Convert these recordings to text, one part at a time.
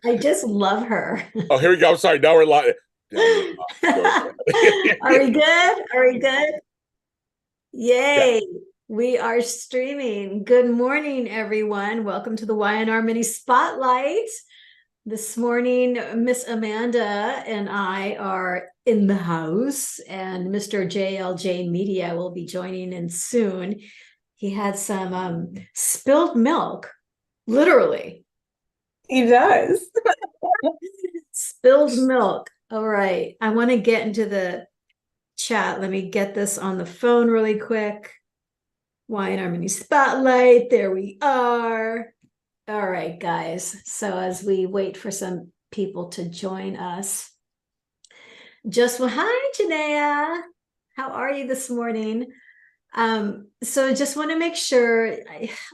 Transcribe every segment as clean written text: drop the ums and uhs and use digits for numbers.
I just love her. Oh, here we go. I'm sorry. Now we're live. Are we good? Are we good? Yeah. Yay. We are streaming. Good morning, everyone. Welcome to the YNR Mini Spotlight. This morning, Miss Amanda and I are in the house, and Mr. JLJ Media will be joining in soon. He had some spilled milk, literally. He does. Spilled milk. All right. I want to get into the chat. Let me get this on the phone really quick. YNR Mini Spotlight. There we are. All right, guys. So as we wait for some people to join us, hi, Janaea. How are you this morning? So just want to make sure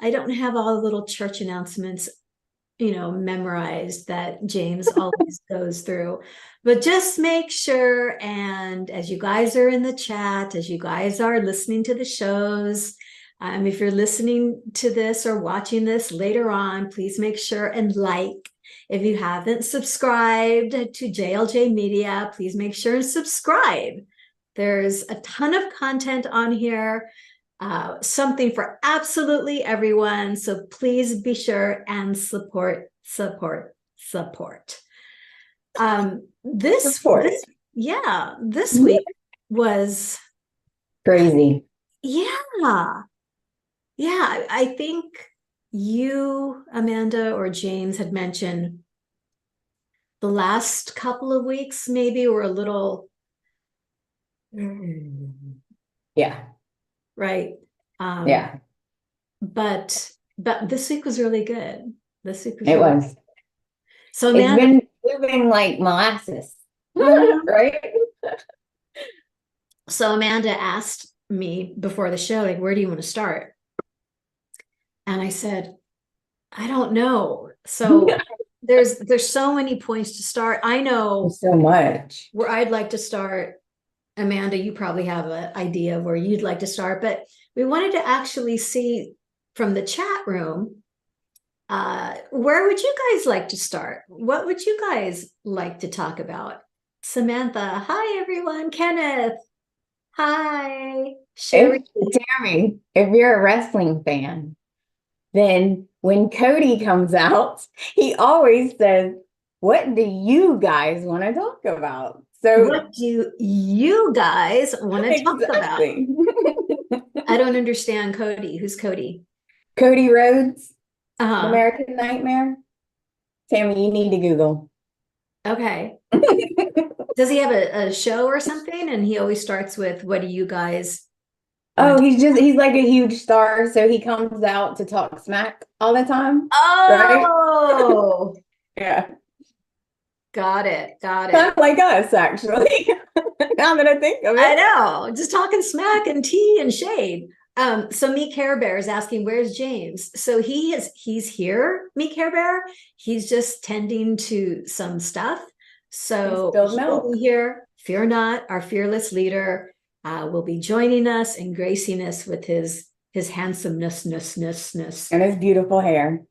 I don't have all the little church announcements memorized that James always goes through. But just make sure, and as you guys are in the chat, as you guys are listening to the shows, if you're listening to this or watching this later on, please make sure and like. If you haven't subscribed to JLJ Media, please make sure and subscribe. There's a ton of content on here. Something for absolutely everyone. So please be sure and support. This week was crazy. Yeah. I think you, Amanda, or James had mentioned the last couple of weeks maybe were a little. Yeah. Right. Yeah. But this week was really good. It was. So Amanda, it's been moving like molasses, right? So Amanda asked me before the show, like, where do you want to start? And I said, I don't know. So there's so many points to start. I know so much where I'd like to start. Amanda, you probably have an idea of where you'd like to start, but we wanted to actually see from the chat room, where would you guys like to start? What would you guys like to talk about? Samantha, hi everyone. Kenneth, hi. Sherry. Tami, if you're a wrestling fan, then when Cody comes out, he always says, what do you guys want to talk about? So what do you guys want to talk about? I don't understand Cody. Who's Cody? Cody Rhodes, American Nightmare. Tami, you need to Google. Okay. Does he have a show or something? And he always starts with, what do you guys? Oh, he's like a huge star. So he comes out to talk smack all the time. Oh, right? Yeah. Got it. Kind of like us, actually. Now that I think of it. I know. Just talking smack and tea and shade. So Me Care Bear is asking, where's James? So he's here, Me Care Bear. He's just tending to some stuff. So he'll be here. Fear not, our fearless leader will be joining us and gracing us with his handsomeness and his beautiful hair.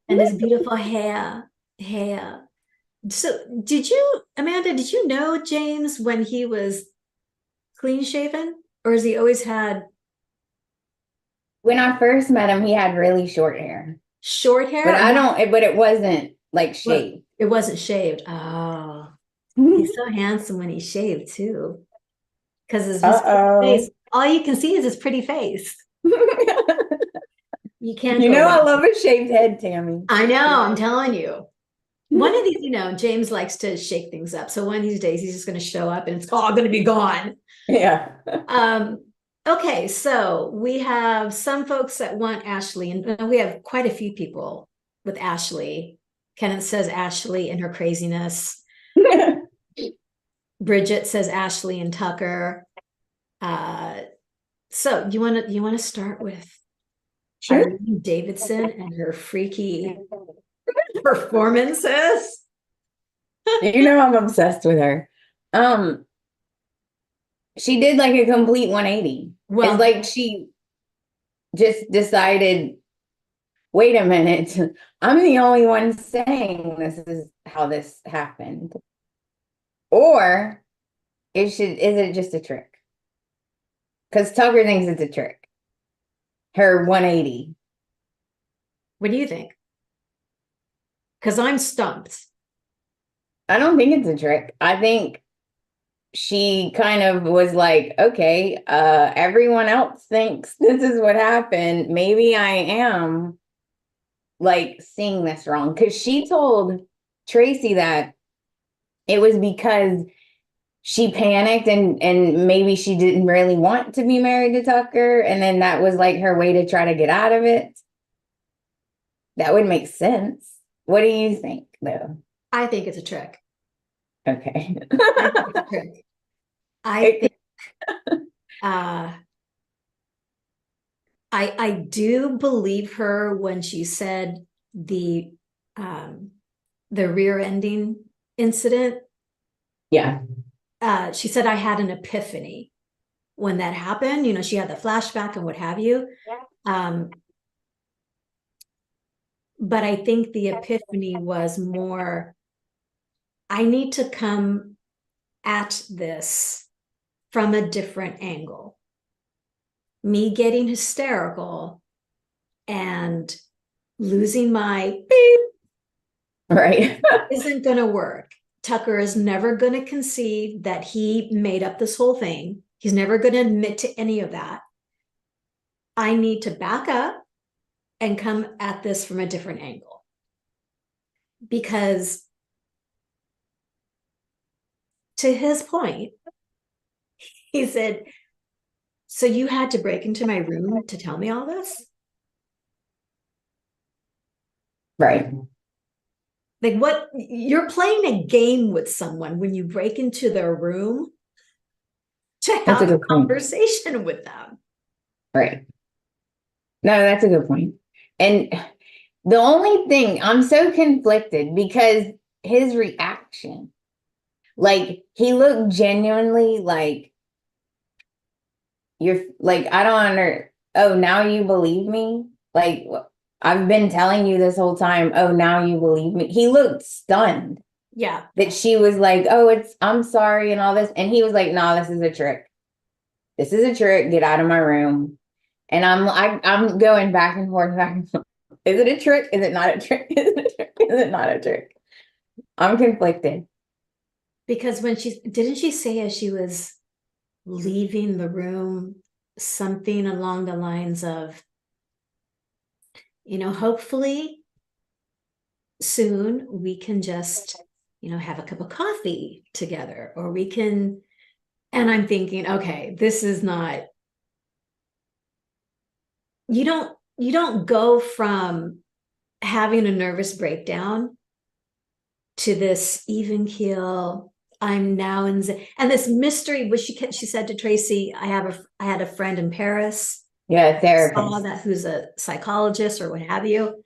So Amanda, did you know James when he was clean shaven, or has he always had? When I first met him, he had really short hair. Short hair? But it wasn't like shaved. It wasn't shaved. Oh, he's so handsome when he's shaved too. Because his face, all you can see is his pretty face. You can't. I love a shaved head, Tami. I know. I'm telling you. One of these, James likes to shake things up. So one of these days, he's just going to show up and it's all going to be gone. Yeah. Okay, so we have some folks that want Ashley, and we have quite a few people with Ashley. Kenneth says Ashley and her craziness. Bridget says Ashley and Tucker. So you want to start with Irene Davidson and her freaky performances? I'm obsessed with her. She did like a complete 180. Well, it's like she just decided wait a minute, I'm the only one saying this is how this happened. Or is it just a trick? Because Tucker thinks it's a trick. Her 180. What do you think? Because I'm stumped. I don't think it's a trick. I think she kind of was like, okay, everyone else thinks this is what happened. Maybe I am like seeing this wrong. Because she told Tracy that it was because she panicked and maybe she didn't really want to be married to Tucker. And then that was like her way to try to get out of it. That would make sense. What do you think, though? I think it's a trick. Okay. I think it's a trick. I think I do believe her when she said the rear ending incident. Yeah. She said I had an epiphany when that happened. You know, she had the flashback and what have you. But I think the epiphany was more, I need to come at this from a different angle. Me getting hysterical and losing my beep Right. isn't going to work. Tucker is never going to concede that he made up this whole thing. He's never going to admit to any of that. I need to back up and come at this from a different angle. Because to his point, he said, so you had to break into my room to tell me all this? Right. Like, what? You're playing a game with someone when you break into their room to That's a have a good point. conversation with them. Right. No, that's a good point. And the only thing, I'm so conflicted because his reaction, like he looked genuinely like, you're like, I don't under, oh, now you believe me? Like, I've been telling you this whole time, oh, now you believe me. He looked stunned Yeah. that she was like, oh, I'm sorry and all this. And he was like, no, this is a trick. This is a trick. Get out of my room. And I'm going back and forth, back and forth. Is it a trick? Is it not a trick? Is it a trick? Is it not a trick? I'm conflicted. Because when didn't she say as she was leaving the room, something along the lines of, you know, hopefully soon we can just, you know, have a cup of coffee together, or we can, and I'm thinking, okay, this is not, you don't go from having a nervous breakdown to this even keel. I'm now in and this mystery, which she said to Tracy, I had a friend in Paris. Yeah, therapist. Saw that, who's a psychologist or what have you.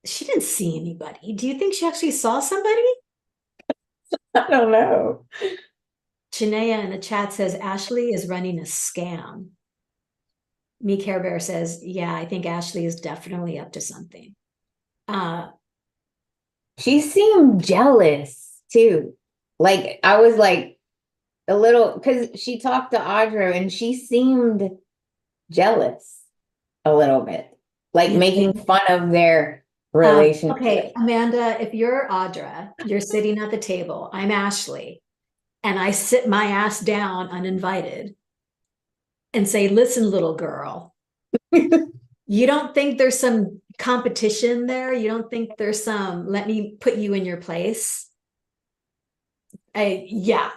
She didn't see anybody. Do you think she actually saw somebody? I don't know. Chinea in the chat says Ashley is running a scam. Me Care Bear says, yeah, I think Ashley is definitely up to something. She seemed jealous too. Like I was like a little, because she talked to Audra and she seemed jealous a little bit, like making fun of their relationship. Okay, Amanda, if you're Audra, you're sitting at the table, I'm Ashley, and I sit my ass down uninvited and say, listen, little girl, you don't think there's some competition there? You don't think there's some, let me put you in your place? Yeah.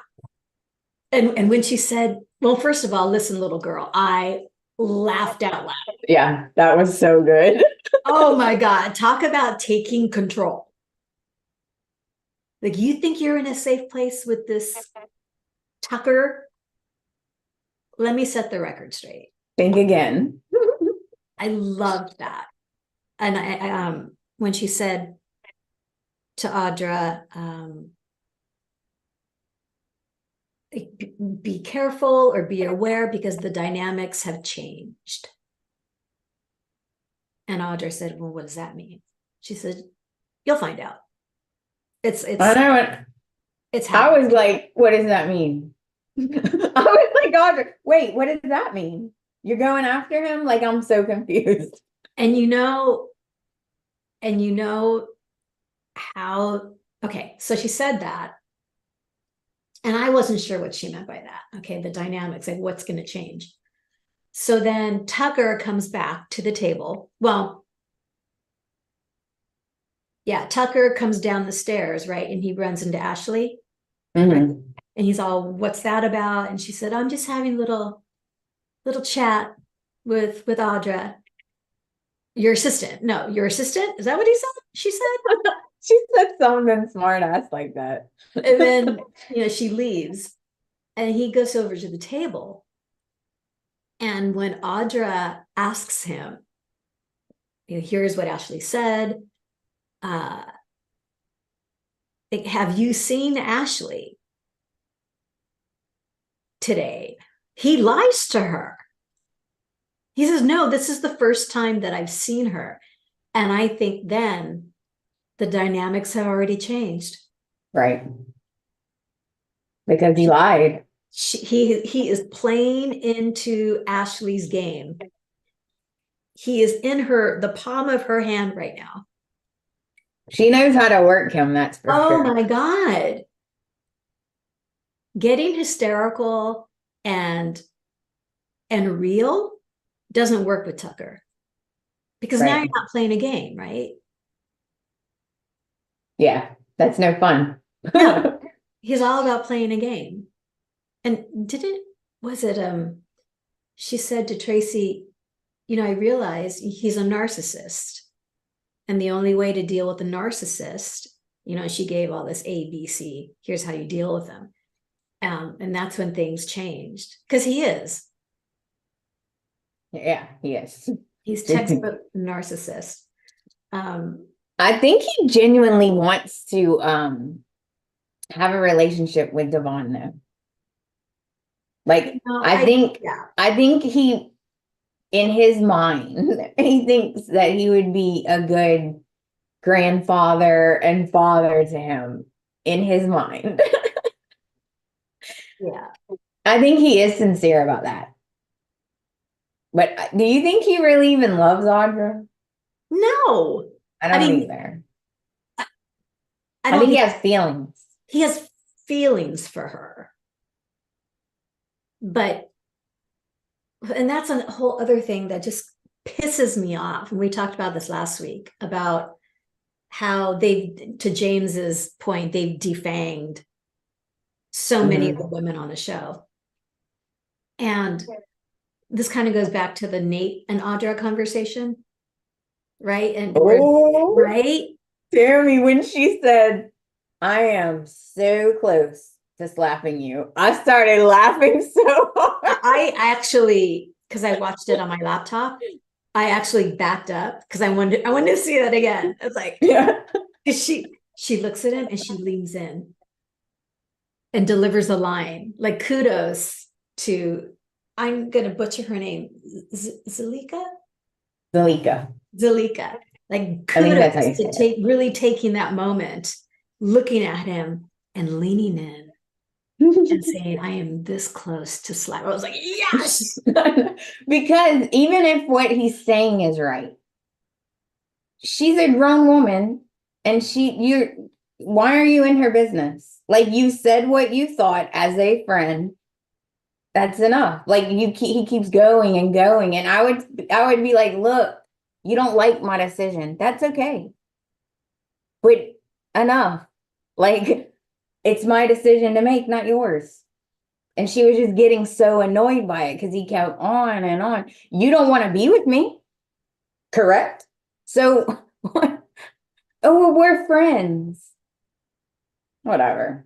And when she said, well, first of all, listen, little girl, I laughed out loud. Yeah, that was so good. Oh my God. Talk about taking control. Like, you think you're in a safe place with this Tucker? Let me set the record straight. Think again. I loved that. And I when she said to Audra, be careful or be aware because the dynamics have changed. And Audra said, well, what does that mean? She said, you'll find out. It's I know. it's I happening. was like, what does that mean? I was like, Audra, wait, what does that mean? You're going after him? Like, I'm so confused. And you know how, okay, so she said that. And I wasn't sure what she meant by that. Okay, the dynamics, like what's going to change. So then Tucker comes back to the table. Well, yeah, Tucker comes down the stairs, right? And he runs into Ashley. Mhm. Right? And he's all, what's that about? And she said, I'm just having a little chat with Audra. Your assistant. No, your assistant? Is that what he said? She said. She said something smart ass like that. And then, she leaves and he goes over to the table. And when Audra asks him, here's what Ashley said. Have you seen Ashley today? He lies to her. He says, no, this is the first time that I've seen her. And I think then the dynamics have already changed. Right. Because he lied. He is playing into Ashley's game. He is in the palm of her hand right now. She knows how to work him, that's for Oh sure. my God. Getting hysterical and real doesn't work with Tucker. Because now you're not playing a game, right? Yeah, that's no fun. No, he's all about playing a game. And she said to Tracy, I realize he's a narcissist. And the only way to deal with a narcissist, she gave all this A, B, C, here's how you deal with them. And that's when things changed. Because he is. Yeah, he is. He's textbook narcissist. I think he genuinely wants to have a relationship with Devon though. Like I think he, in his mind, he thinks that he would be a good grandfather and father to him in his mind. Yeah. I think he is sincere about that. But do you think he really even loves Audra? No. I don't either. I think he has feelings. He has feelings for her. And that's a whole other thing that just pisses me off. And we talked about this last week about how to James's point, they've defanged so many of the women on the show. And this kind of goes back to the Nate and Audra conversation, right? And right? Tami, when she said, I am so close to slapping you, I started laughing so hard. I actually, because I watched it on my laptop, I actually backed up because I wanted to see that again. It's like, yeah. She looks at him and she leans in and delivers a line. Like, kudos to, I'm gonna butcher her name, Zalika. Like, kudos to really taking that moment, looking at him and leaning in and saying, I am this close to slap. I was like, yes. Because even if what he's saying is right, she's a grown woman and why are you in her business? Like, you said what you thought as a friend. That's enough. Like, he keeps going and going. And I would be like, look, you don't like my decision. That's okay. But enough. Like, it's my decision to make, not yours. And she was just getting so annoyed by it because he kept on and on. You don't want to be with me. Correct? So, oh, well, we're friends. Whatever.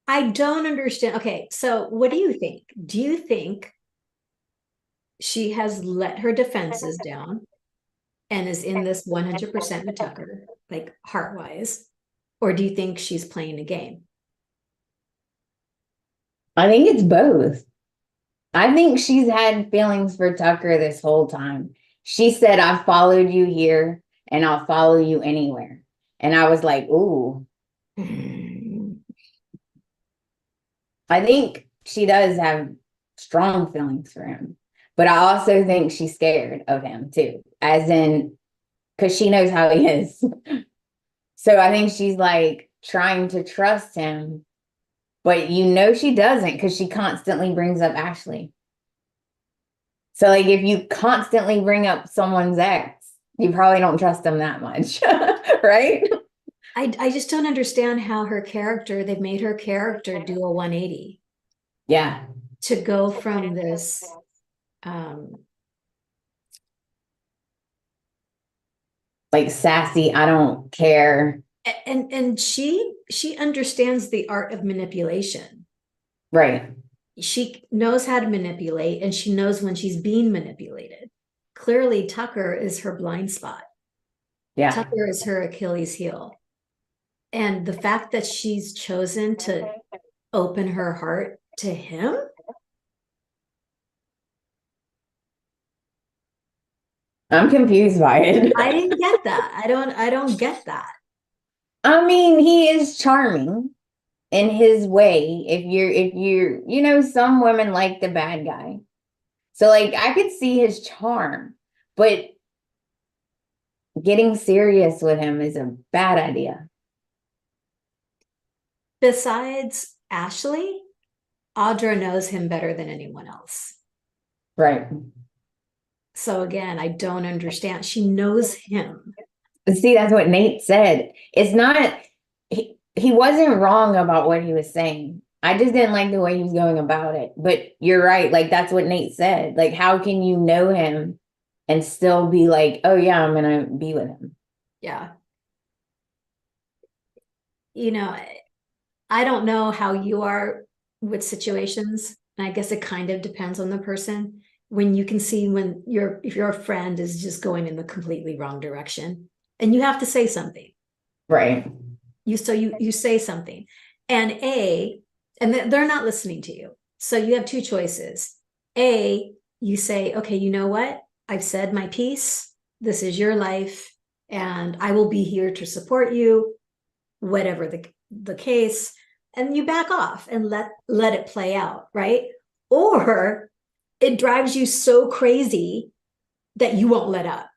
I don't understand. Okay, so what do you think? Do you think she has let her defenses down and is in this 100% with Tucker, like heart-wise? Or do you think she's playing a game? I think it's both. I think she's had feelings for Tucker this whole time. She said, I followed you here and I'll follow you anywhere. And I was like, ooh. I think she does have strong feelings for him. But I also think she's scared of him too. As in, because she knows how he is. So I think she's like trying to trust him. But you know she doesn't, because she constantly brings up Ashley. So like if you constantly bring up someone's ex, you probably don't trust them that much, right? I just don't understand how they've made her character do a 180 Yeah. to go from this like sassy, I don't care. and she understands the art of manipulation. Right. She knows how to manipulate, and she knows when she's being manipulated. Clearly, Tucker is her blind spot. Yeah. Tucker is her Achilles heel. And the fact that she's chosen to open her heart to him. I'm confused by it. I didn't get that. I don't get that. I mean, he is charming in his way. If you're, some women like the bad guy. So like I could see his charm, but getting serious with him is a bad idea. Besides Ashley, Audra knows him better than anyone else. Right. So again, I don't understand. She knows him. See, that's what Nate said. It's not, he wasn't wrong about what he was saying. I just didn't like the way he was going about it. But you're right. Like, that's what Nate said. Like, how can you know him and still be like, oh, yeah, I'm going to be with him? Yeah. I don't know how you are with situations. I guess it kind of depends on the person. When you can see if your friend is just going in the completely wrong direction, and you have to say something. Right. You say something, and they're not listening to you. So you have two choices. You say, okay, you know what? I've said my piece. This is your life, and I will be here to support you, whatever the case. And you back off and let it play out, right? Or it drives you so crazy that you won't let up.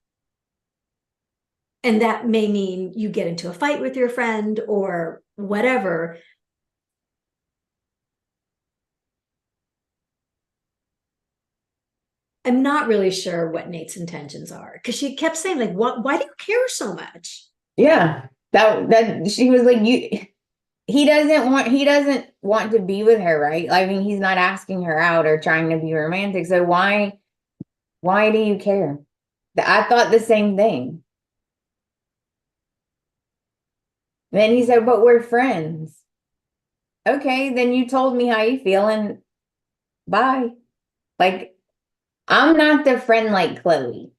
And that may mean you get into a fight with your friend or whatever. I'm not really sure what Nate's intentions are, because she kept saying, like, why do you care so much? Yeah. That she was like, he doesn't want to be with her, right? I mean, he's not asking her out or trying to be romantic. So why do you care? I thought the same thing. Then he said, but we're friends. Okay, then you told me how you feel and bye. Like, I'm not the friend like Chloe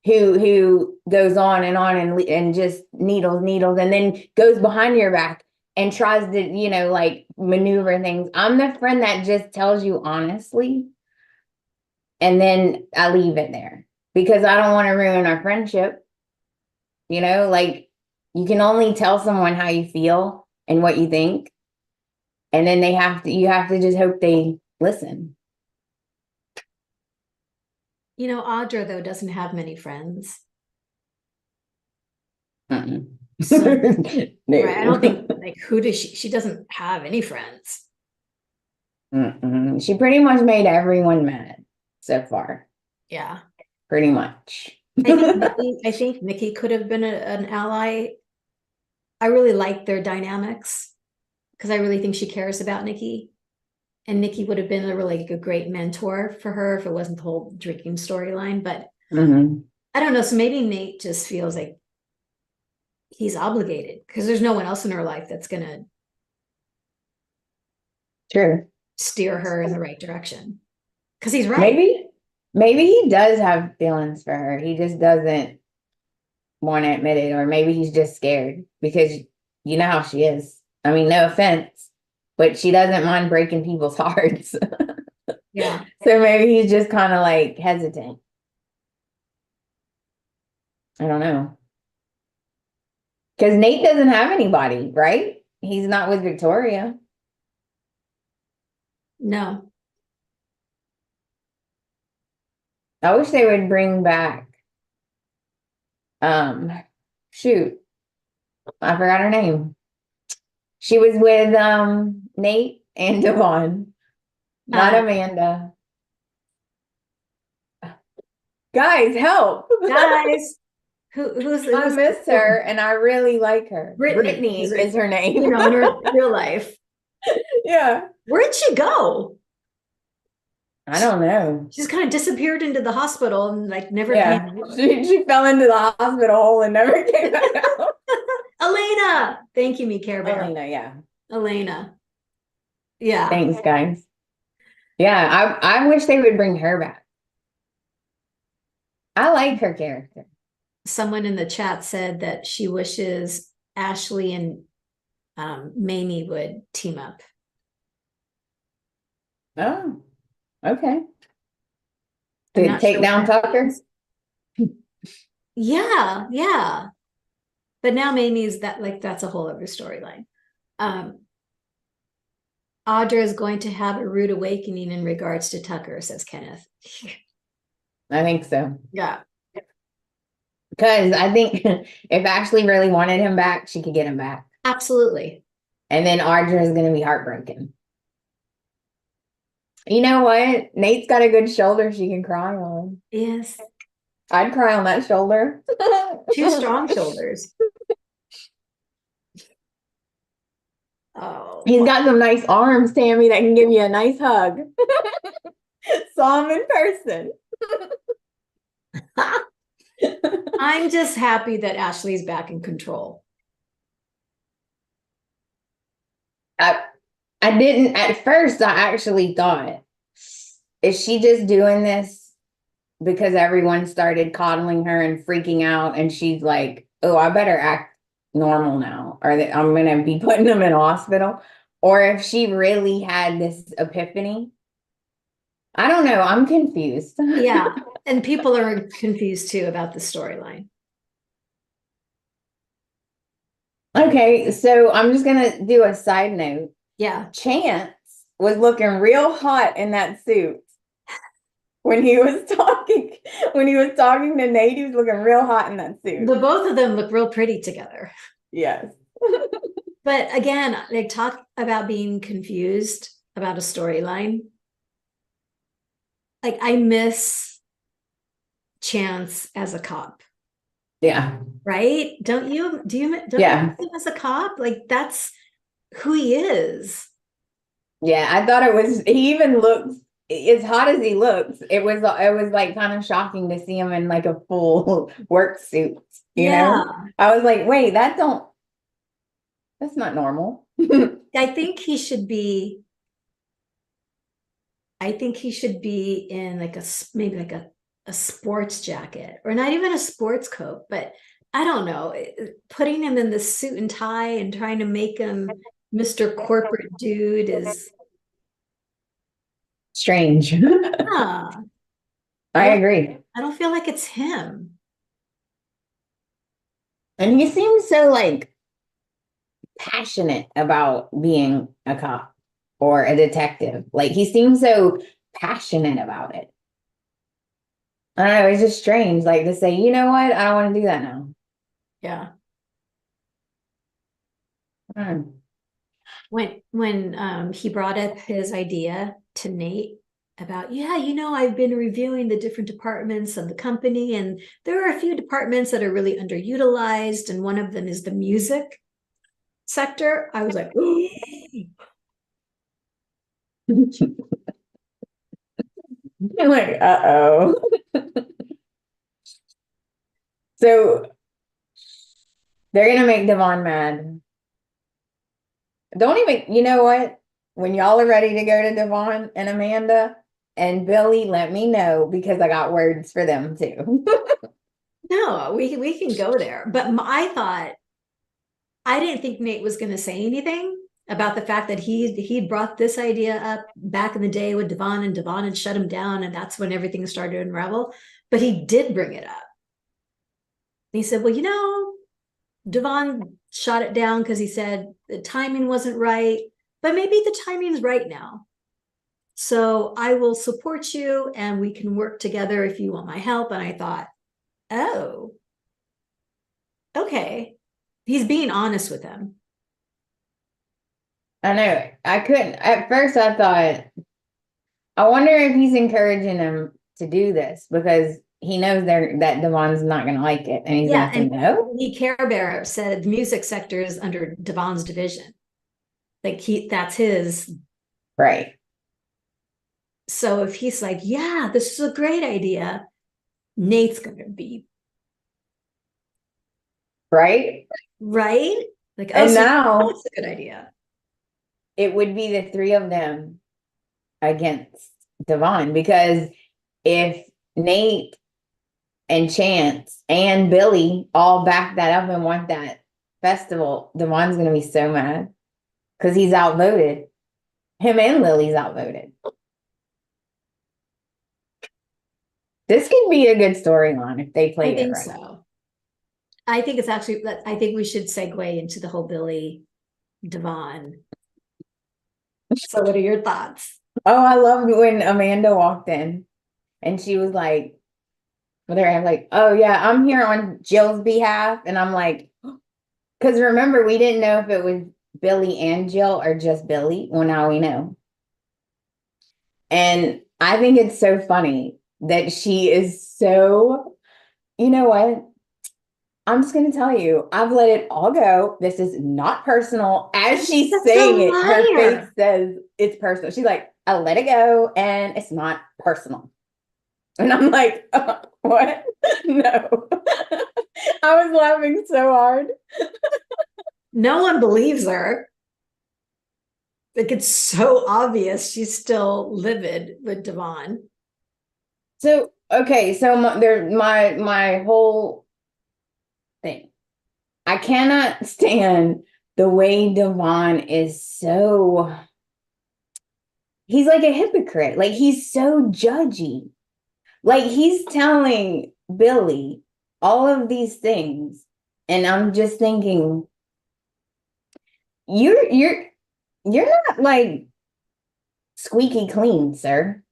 who goes on and just needles and then goes behind your back and tries to, like maneuver things. I'm the friend that just tells you honestly, and then I leave it there because I don't want to ruin our friendship. Like you can only tell someone how you feel and what you think, and then you have to just hope they listen. Audra, though, doesn't have many friends. So, no. Right, I don't think, like, who does she doesn't have any friends. She pretty much made everyone mad so far. Yeah. Pretty much. I think Nikki could have been an ally. I really like their dynamics because I really think she cares about Nikki. And Nikki would have been a great mentor for her if it wasn't the whole drinking storyline. But I don't know. So maybe Nate just feels like he's obligated because there's no one else in her life that's going to steer her in the right direction. Because he's right. Maybe he does have feelings for her. He just doesn't want to admit it. Or maybe he's just scared because you know how she is. I mean, no offense, but she doesn't mind breaking people's hearts. Yeah. So maybe he's just kind of like hesitant. I don't know. Because Nate doesn't have anybody, right? He's not with Victoria. No. I wish they would bring back, shoot, I forgot her name. She was with Nate and Devon, not Amanda. Guys, help. Guys, I miss her and I really like her. Brittany is her name. You know, in her real life. Yeah. Where'd she go? I don't know. She's kind of disappeared into the hospital and like never Yeah. came. She fell into the hospital hole and never came back out. Elena. Thank you, me Care Bear. Elena, yeah. Elena. Yeah. Thanks, guys. Yeah, I wish they would bring her back. I like her character. Someone in the chat said that she wishes Ashley and Mamie would team up. Oh, okay. To take down Tucker? Yeah, yeah. But now Mamie's that's a whole other storyline. Audra is going to have a rude awakening in regards to Tucker, says Kenneth. I think so. Yeah. Because I think if Ashley really wanted him back, she could get him back. Absolutely. And then Audra is going to be heartbroken. You know what? Nate's got a good shoulder she can cry on. Yes. I'd cry on that shoulder. 2 strong shoulders. Oh. He's got some nice arms, Tami, that can give you a nice hug. Saw him in person. I'm just happy that Ashley's back in control. I didn't at first. I actually thought, is she just doing this because everyone started coddling her and freaking out, and she's like, "Oh, I better act normal now, or that I'm gonna be putting them in hospital," or if she really had this epiphany. I don't know. I'm confused. Yeah, and people are confused too about the storyline. Okay, so I'm just gonna do a side note. Yeah. Chance was looking real hot in that suit when he was talking to Nate. He was looking real hot in that suit. The both of them look real pretty together. Yes. But again, they talk about being confused about a storyline. Like, I miss Chance as a cop. Yeah. Right? Don't you miss him as a cop? Like, that's who he is. Yeah, I thought he even looks as hot as he looks. It was like kind of shocking to see him in like a full work suit, you know? I was like, wait, that's not normal. I think he should be in like maybe like a sports jacket, or not even a sports coat, but I don't know, putting him in the suit and tie and trying to make him Mr. Corporate Dude is strange. yeah. I agree. I don't feel like it's him. And he seems so like passionate about being a cop or a detective. Like he seems so passionate about it. I don't know, it's just strange, like to say, you know what, I don't want to do that now. Yeah. Mm. When he brought up his idea to Nate about, yeah, I've been reviewing the different departments of the company, and there are a few departments that are really underutilized, and one of them is the music sector. I was like, ooh. I'm like, uh-oh. So they're gonna make Devon mad. Don't even, you know what? When y'all are ready to go to Devon and Amanda and Billy, let me know, because I got words for them too. No, we can go there. But I didn't think Nate was going to say anything. about the fact that he'd brought this idea up back in the day with Devon, and Devon had shut him down, and that's when everything started to unravel. But he did bring it up. He said, well, Devon shot it down because he said the timing wasn't right, but maybe the timing's right now. So I will support you and we can work together if you want my help. And I thought, oh, okay. He's being honest with him. I know. I couldn't. At first, I thought, I wonder if he's encouraging him to do this because he knows that Devon's not going to like it. And he's going to say no. Lee Care Bear said the music sector is under Devon's division. Like that's his. Right. So if he's like, yeah, this is a great idea, Nate's going to be. Right. Right. Like, and now that's a good idea. It would be the three of them against Devon, because if Nate and Chance and Billy all back that up and want that festival, Devon's going to be so mad because he's outvoted. Him and Lily's outvoted. This could be a good storyline if they play it right. I think so. I think it's actually, I think we should segue into the whole Billy Devon. So what are your thoughts? Oh, I loved when Amanda walked in and she was like, I'm like, oh yeah, I'm here on Jill's behalf. And I'm like, because remember, we didn't know if it was Billy and Jill or just Billy. Well, now we know. And I think it's so funny that she is so, you know what? I'm just going to tell you, I've let it all go. This is not personal. As she's saying it, her face says it's personal. She's like, I let it go and it's not personal. And I'm like, what? No. I was laughing so hard. No one believes her. Like, it's so obvious she's still livid with Devon. So, okay, so my whole thing. I cannot stand the way Devon is so, he's like a hypocrite. Like, he's so judgy. Like, he's telling Billy all of these things. And I'm just thinking, you're not like squeaky clean, sir.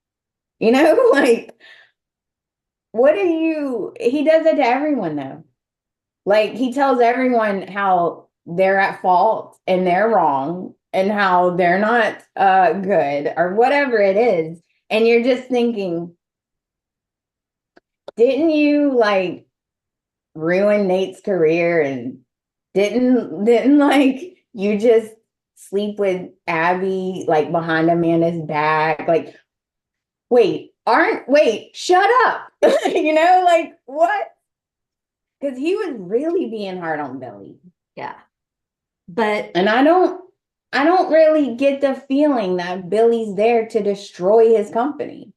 You know, like, what are you, he does it to everyone though. Like, he tells everyone how they're at fault and they're wrong and how they're not good or whatever it is. And you're just thinking, didn't you like ruin Nate's career? And didn't like you just sleep with Abby like behind Amanda's back? Like, wait, shut up. You know, like what? Because he was really being hard on Billy. Yeah. And I don't really get the feeling that Billy's there to destroy his company.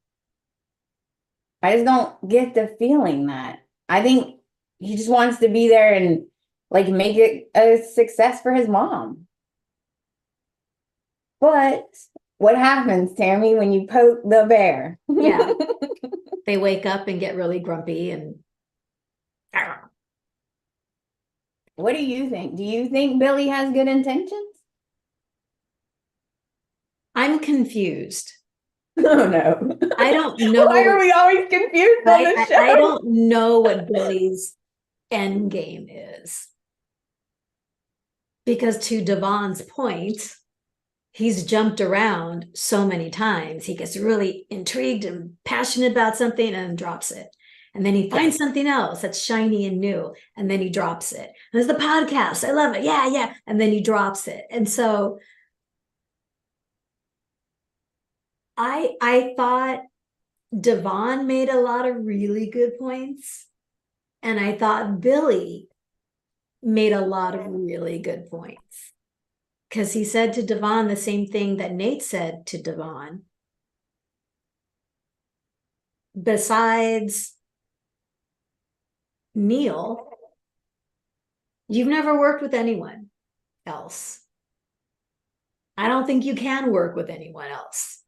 I just don't get the feeling that. I think he just wants to be there and like make it a success for his mom. But what happens, Tammy, when you poke the bear? Yeah. They wake up and get really grumpy and what do you think? Do you think Billy has good intentions? I'm confused. Oh no. I don't know. Why are we always confused on the show? I don't know what Billy's end game is. Because to Devon's point, he's jumped around so many times. He gets really intrigued and passionate about something and drops it. And then he finds something else that's shiny and new. And then he drops it. And there's the podcast. I love it. Yeah, yeah. And then he drops it. And so I thought Devon made a lot of really good points. And I thought Billy made a lot of really good points. Because he said to Devon the same thing that Nate said to Devon. Besides Neil, you've never worked with anyone else. I don't think you can work with anyone else.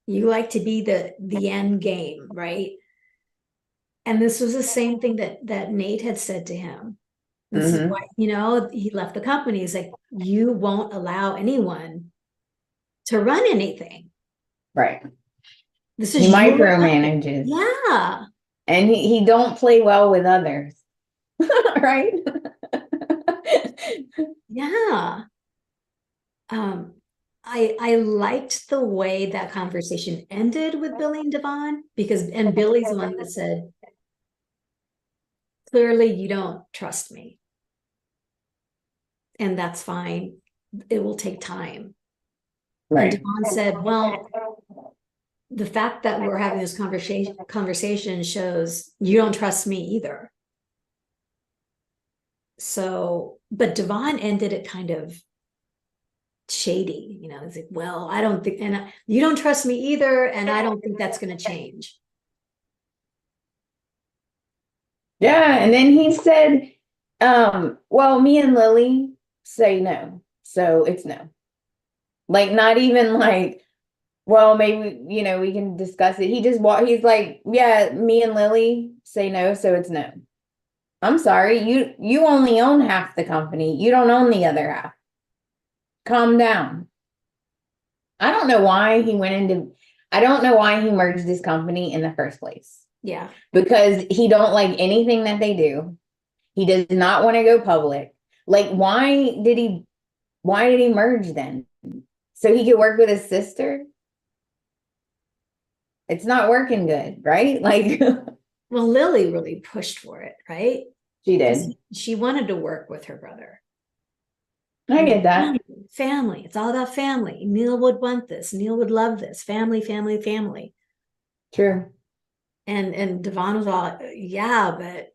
You like to be the end game, right? And this was the same thing that Nate had said to him. This is why, he left the company. He's like, you won't allow anyone to run anything. Right. This is He your micromanages. Yeah. And he don't play well with others. Right? Yeah. I liked the way that conversation ended with Billy and Devon and Billy's the one that said, clearly you don't trust me. And that's fine. It will take time. Right. And Devon said, well, the fact that we're having this conversation shows you don't trust me either. So, but Devon ended it kind of shady, it's like, well, I don't think, you don't trust me either, and I don't think that's going to change. Yeah, and then he said, well, me and Lily say no, so it's no. Like, not even like, well, maybe, we can discuss it. He's like, yeah, me and Lily say no, so it's no. I'm sorry, you only own half the company. You don't own the other half. Calm down. I don't know why he merged this company in the first place. Yeah. Because he don't like anything that they do. He does not want to go public. Like, why did he merge then? So he could work with his sister? It's not working good, right? Like, well, Lily really pushed for it, right? She did. She wanted to work with her brother. I get that. Family. It's all about family. Neil would want this. Neil would love this. Family, family, family. True. And Devon was all, yeah, but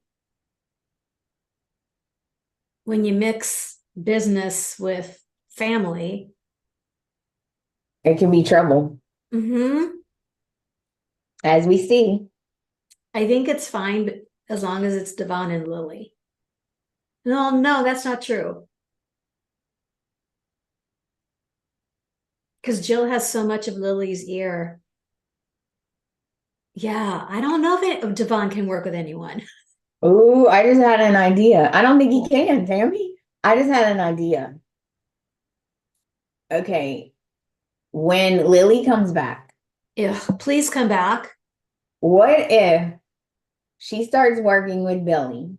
when you mix business with family, it can be trouble. As we see. I think it's fine, but as long as it's Devon and Lily. No, that's not true. Because Jill has so much of Lily's ear. Yeah, I don't know if Devon can work with anyone. Oh, I just had an idea. I don't think he can, Tami. I just had an idea. Okay. When Lily comes back. Please come back. What if she starts working with Billy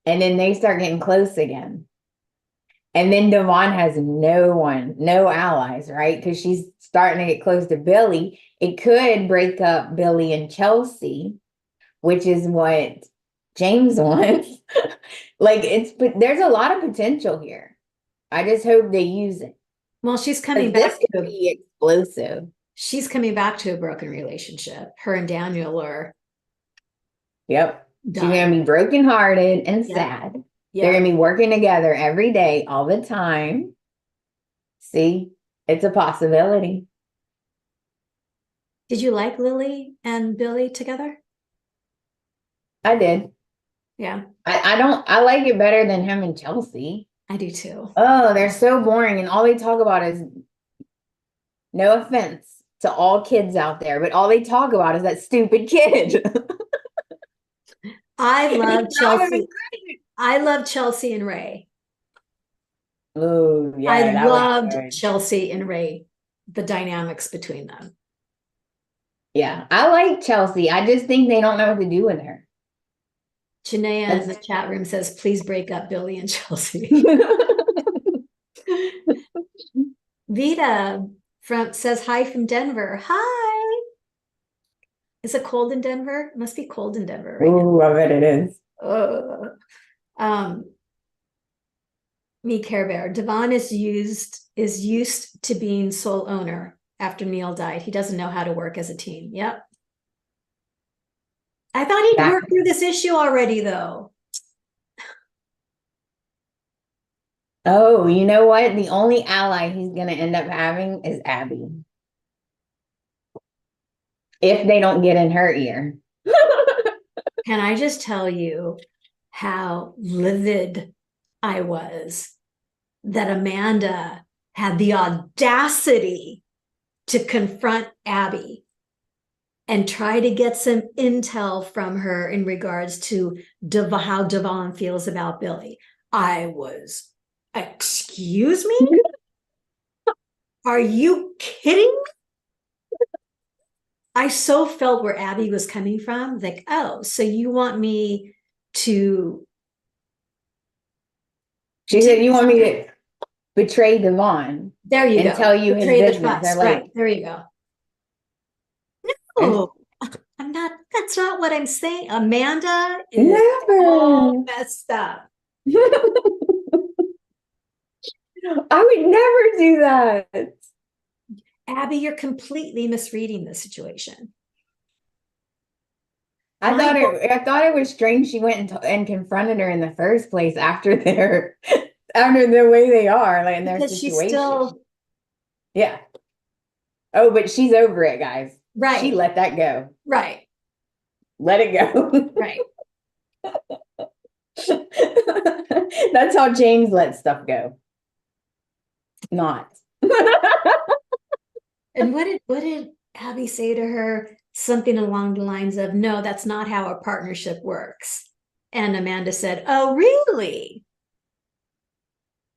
and then they start getting close again? And then Devon has no allies, right? Because she's starting to get close to Billy. It could break up Billy and Chelsea, which is what James wants. Like, there's a lot of potential here. I just hope they use it. Well, she's coming back to be explosive. She's coming back to a broken relationship. Her and Daniel are. Yep. She's gonna be brokenhearted and sad. They're gonna be working together every day, all the time. See, it's a possibility. Did you like Lily and Billy together? I did. Yeah. I like it better than him and Chelsea. I do too. Oh, they're so boring, and all they talk about is, no offense to all kids out there, but all they talk about is that stupid kid. I love Chelsea. I love Chelsea and Ray. Oh, yeah. I loved Chelsea and Ray, the dynamics between them. Yeah, I like Chelsea. I just think they don't know what to do with her. Janaea in the chat room says, please break up Billy and Chelsea. Vita says hi from Denver. Hi. Is it cold in Denver? It must be cold in Denver right now. I bet it is. Me Care Bear. Devon is used to being sole owner after Neil died. He doesn't know how to work as a team. Yep. I thought he'd worked through this issue already, though. Oh, you know what? The only ally he's going to end up having is Abby. If they don't get in her ear. Can I just tell you how livid I was that Amanda had the audacity to confront Abby and try to get some intel from her in regards to how Devon feels about Billy. I was, excuse me? Are you kidding me? I so felt where Abby was coming from. Like, oh, so you want me to. She said, you want me to betray Devon There you and go. tell you Betray his the business. trust. They're like, Right. There you go. No, I'm not. That's not what I'm saying. Amanda is all never. messed up. I would never do that. Abby, you're completely misreading the situation. I thought it was strange she went and confronted her in the first place after after the way they are, like in their Because she's situation. still Yeah. Oh, but she's over it, guys. right. She let that go. Right. Let it go. Right. That's how James lets stuff go. Not. And what did Abby say to her? Something along the lines of, no, that's not how a partnership works. And Amanda said, oh, really?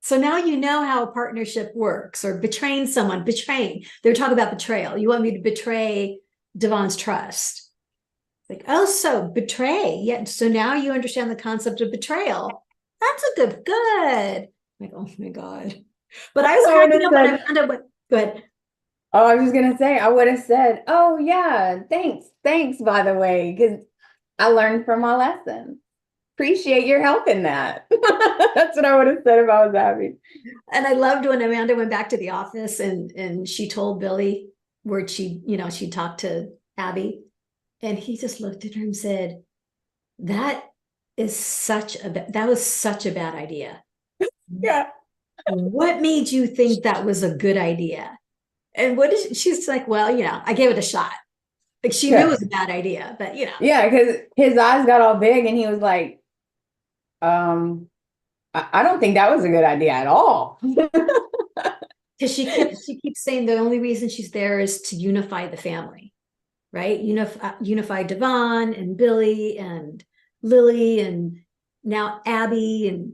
So now you know how a partnership works, or betraying someone, betraying. They're talking about betrayal. You want me to betray Devon's trust. Like, oh, so betray. Yeah. So now you understand the concept of betrayal. That's a good. Like, oh my God. But I was cracking up when Amanda went, good. Oh, I was just gonna say, I would have said, oh yeah, thanks, by the way, because I learned from my lesson. Appreciate your help in that. That's what I would have said if I was Abby. And I loved when Amanda went back to the office and she told Billy where she talked to Abby, and he just looked at her and said, that was such a bad idea. Yeah. What made you think that was a good idea? And she's like, well, I gave it a shot. Like she knew it was a bad idea, but Yeah, because his eyes got all big and he was like, I don't think that was a good idea at all. Because she keeps saying the only reason she's there is to unify the family, right? Unify Devon and Billy and Lily and now Abby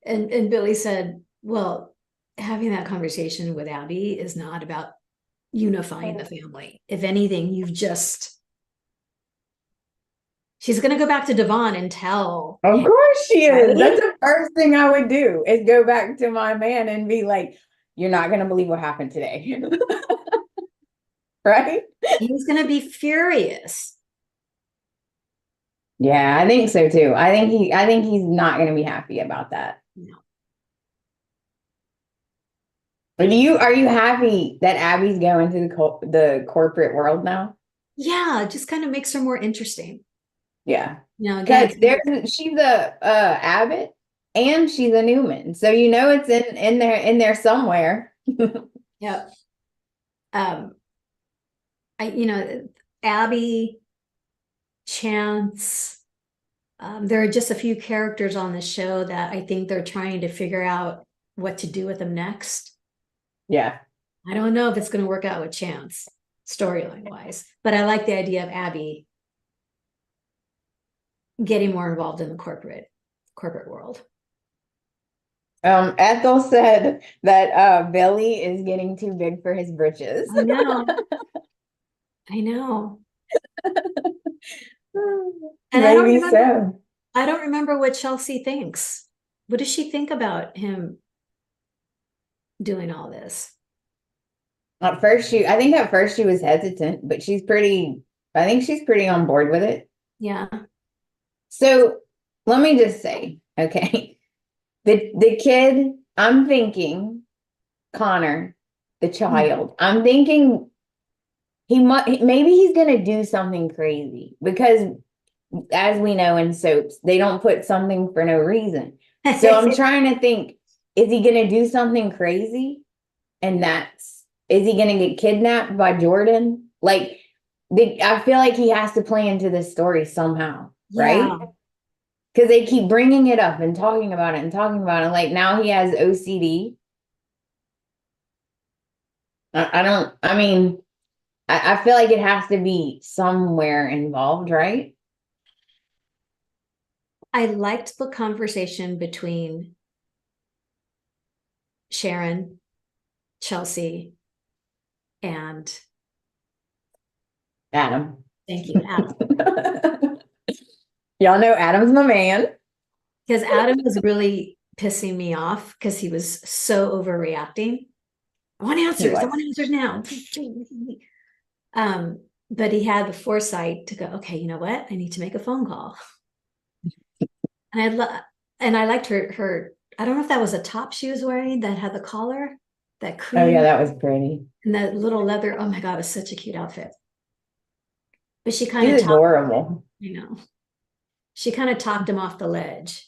and Billy said, well, having that conversation with Abby is not about unifying the family. If anything, she's going to go back to Devon and tell. Of course she is. Right? That's the first thing I would do is go back to my man and be like, you're not going to believe what happened today. Right? He's going to be furious. Yeah, I think so too. I think he's not going to be happy about that. No. Are you happy that Abby's going to the corporate world now? Yeah, it just kind of makes her more interesting. Yeah. Again, She's a Abbott and she's a Newman. So it's in there somewhere. yeah. Abby, Chance, there are just a few characters on the show that I think they're trying to figure out what to do with them next. Yeah. I don't know if it's going to work out with Chance storyline wise, but I like the idea of Abby getting more involved in the corporate world. Ethel said that Billy is getting too big for his britches. I know. And Maybe so. I don't remember what Chelsea thinks. What does she think about him doing all this? I think at first she was hesitant, but I think she's pretty on board with it. Yeah. So let me just say, okay, the kid, I'm thinking Connor, the child, I'm thinking maybe he's going to do something crazy because as we know in soaps, they don't put something for no reason. So I'm trying to think, is he going to do something crazy? And is he going to get kidnapped by Jordan? Like, I feel like he has to play into this story somehow, right? Because they keep bringing it up and talking about it and talking about it. Like now he has OCD. I mean, I feel like it has to be somewhere involved, right? I liked the conversation between Sharon, Chelsea, and Adam. thank you, Adam. Y'all know Adam's my man. Because Adam was really pissing me off because he was so overreacting. I want answers. I want answers now. But he had the foresight to go, okay, you know what? I need to make a phone call. And I liked her. I don't know if that was a top she was wearing that had the collar, that cream. Oh yeah, that was pretty. And that little leather. Oh my God, it was such a cute outfit. But she kind of She's adorable. You know, she kind of talked him off the ledge.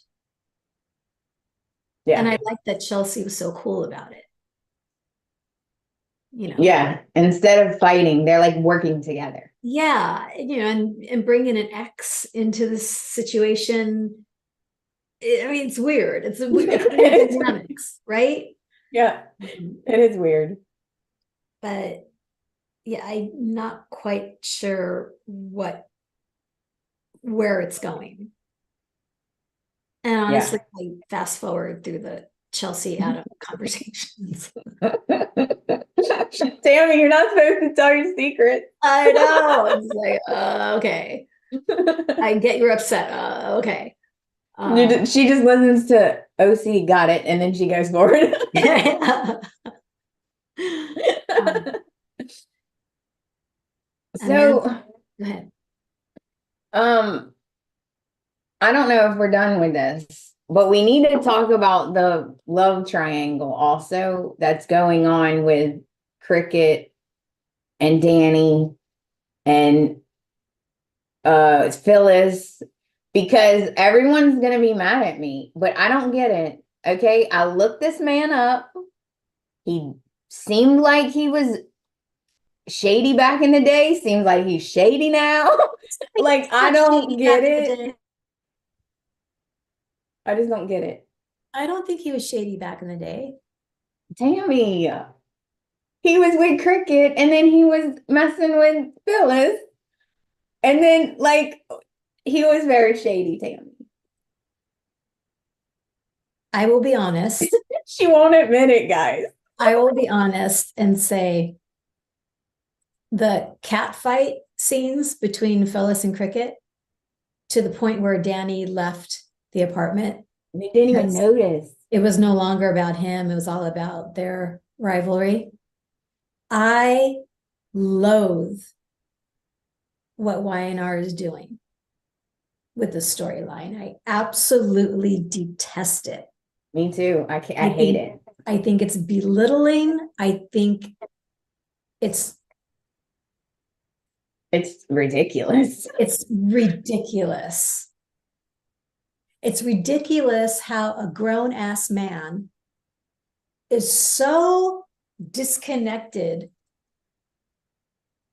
Yeah. And I liked that Chelsea was so cool about it. You know. Yeah. Instead of fighting, they're like working together. Yeah, you know, and bringing an ex into this situation. I mean, it's weird. It's weird dynamics, right? Yeah, it is weird. But yeah, I'm not quite sure where it's going. And honestly, I fast forward through the Chelsea Adam conversations. Tami, you're not supposed to tell your secret. I know. It's like, okay. I get you're upset. Okay. She just listens to OC, got it, and then she goes forward. So, go ahead. I don't know if we're done with this, but we need to talk about the love triangle also that's going on with Cricket and Danny and Phyllis, because everyone's gonna be mad at me, but I don't get it. Okay, I looked this man up. He seemed like he was shady back in the day, seems like he's shady now. Like, I don't get it. I just don't get it. I don't think he was shady back in the day. Tami, he was with Cricket and then he was messing with Phyllis. And then, like, he was very shady, Tami. I will be honest. She won't admit it, guys. I will be honest and say the cat fight scenes between Phyllis and Cricket, to the point where Danny left the apartment. They didn't even notice. It was no longer about him. It was all about their rivalry. I loathe what YNR is doing with the storyline. I absolutely detest it. Me too. I hate it. I think it's belittling. I think it's ridiculous. It's ridiculous. It's ridiculous how a grown-ass man is so disconnected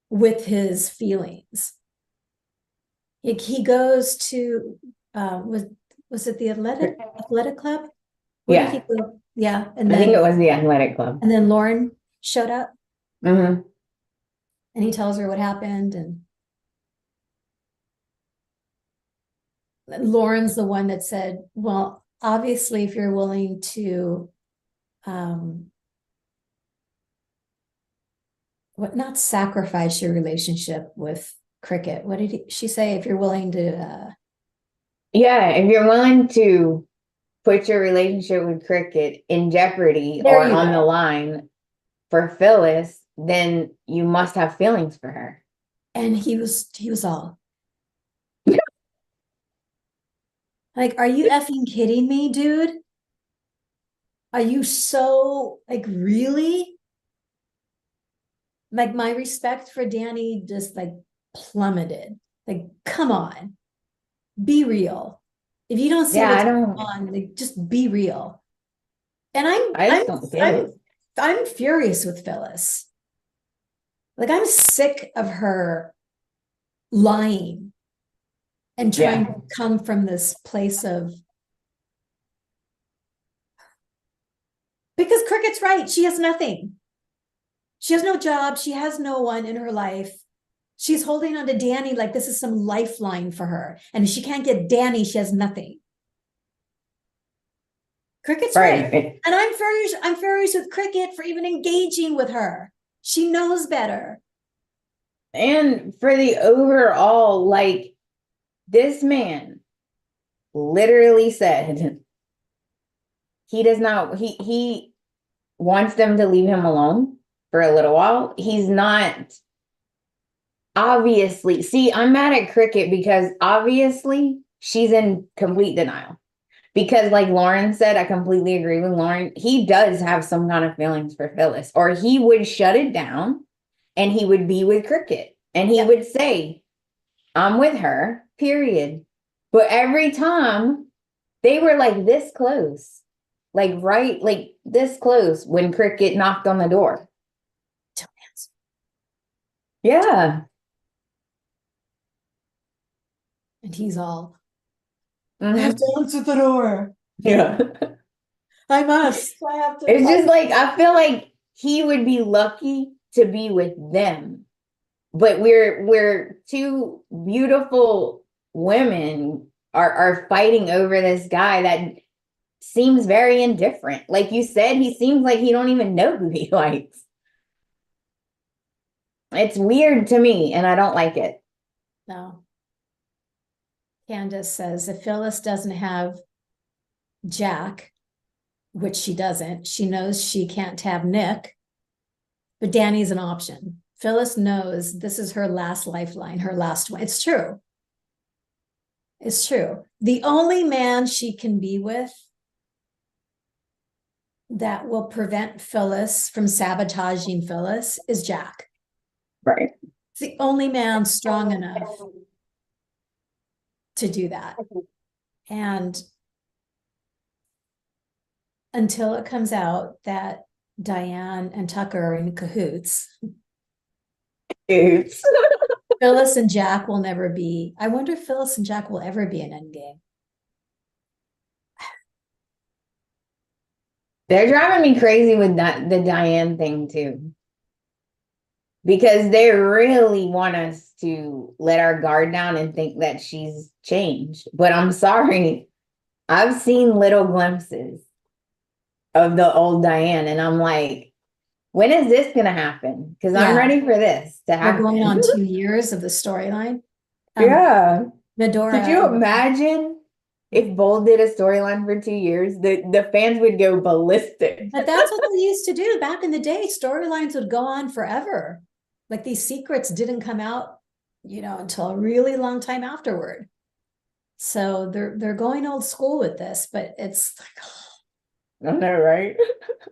with his feelings. Like, he goes to was it the athletic club? Where did he go? Yeah, and I think it was the athletic club. And then Lauren showed up. Mm-hmm. And he tells her what happened, and Lauren's the one that said, well, obviously, if you're willing to not sacrifice your relationship with Cricket. What did she say? If you're willing to if you're willing to put your relationship with Cricket in jeopardy or on the line for Phyllis, then you must have feelings for her. And he was all like, are you effing kidding me, dude? Are you so, like, really? Like, my respect for Danny just, like, plummeted. Like, come on, be real. If you don't see what's going on, like, just be real. And I'm furious with Phyllis. Like, I'm sick of her lying and trying to come from this place of, because Cricket's right, she has nothing. She has no job. She has no one in her life. She's holding on to Danny like this is some lifeline for her. And if she can't get Danny, she has nothing. Cricket's right. And I'm furious with Cricket for even engaging with her. She knows better. And for the overall, like, this man literally said he does not, he wants them to leave him alone for a little while. He's not obviously, see, I'm mad at Cricket because obviously she's in complete denial. Because like Lauren said, I completely agree with Lauren. He does have some kind of feelings for Phyllis, or he would shut it down and he would be with Cricket and he would say, I'm with her, period. But every time they were like this close, like right, like this close when Cricket knocked on the door. Don't answer. Yeah. And he's all, I have to answer the door. Yeah. I must. I have to. It's just like, I feel like he would be lucky to be with them. But we're two beautiful women are fighting over this guy that seems very indifferent. Like you said, he seems like he don't even know who he likes. It's weird to me, and I don't like it. No. Candace says if Phyllis doesn't have Jack, which she doesn't, she knows she can't have Nick, but Danny's an option. Phyllis knows this is her last lifeline, her last one. It's true. It's true. The only man she can be with that will prevent Phyllis from sabotaging Phyllis is Jack. Right. It's the only man strong enough to do that. And until it comes out that Diane and Tucker are in cahoots, Oops. Phyllis and Jack will never be. I wonder if Phyllis and Jack will ever be an endgame. They're driving me crazy with the Diane thing too. Because they really want us to let our guard down and think that she's changed. But I'm sorry, I've seen little glimpses of the old Diane, and I'm like, when is this going to happen? Because I'm ready for this to happen. We're going on 2 years of the storyline. Yeah. Medora. Could you imagine if Bold did a storyline for 2 years? The fans would go ballistic. But that's what they used to do back in the day. Storylines would go on forever. Like these secrets didn't come out, until a really long time afterward. So they're going old school with this, but it's like, I know, right?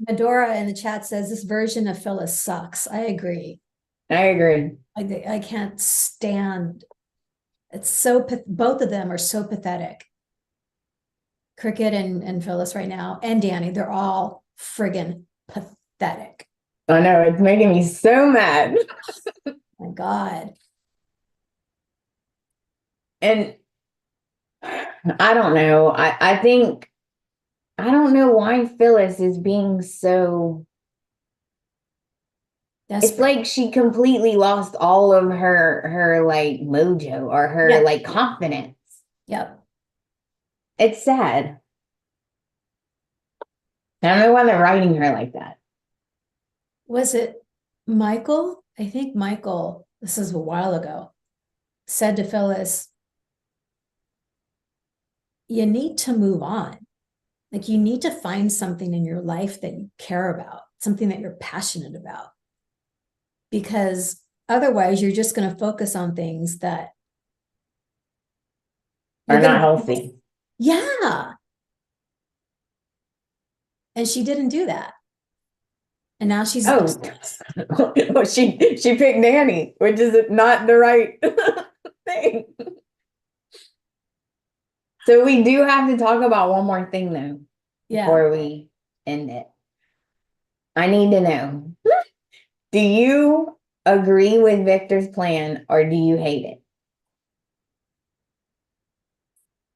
Medora in the chat says this version of Phyllis sucks. I agree. I agree. I can't stand. It's so both of them are so pathetic. Cricket and Phyllis right now, and Danny, they're all friggin' pathetic. I know, it's making me so mad. My God. And I don't know. I think, I don't know why Phyllis is being so. It's like she completely lost all of her like mojo or her like confidence. Yep. It's sad. I don't know why they're writing her like that. Was it Michael? I think Michael, this is a while ago, said to Phyllis, you need to move on. Like you need to find something in your life that you care about, something that you're passionate about. Because otherwise you're just going to focus on things that are not healthy. Yeah. And she didn't do that. And now she's she picked Nanny, which is not the right thing. So we do have to talk about one more thing though, before we end it. I need to know, do you agree with Victor's plan or do you hate it?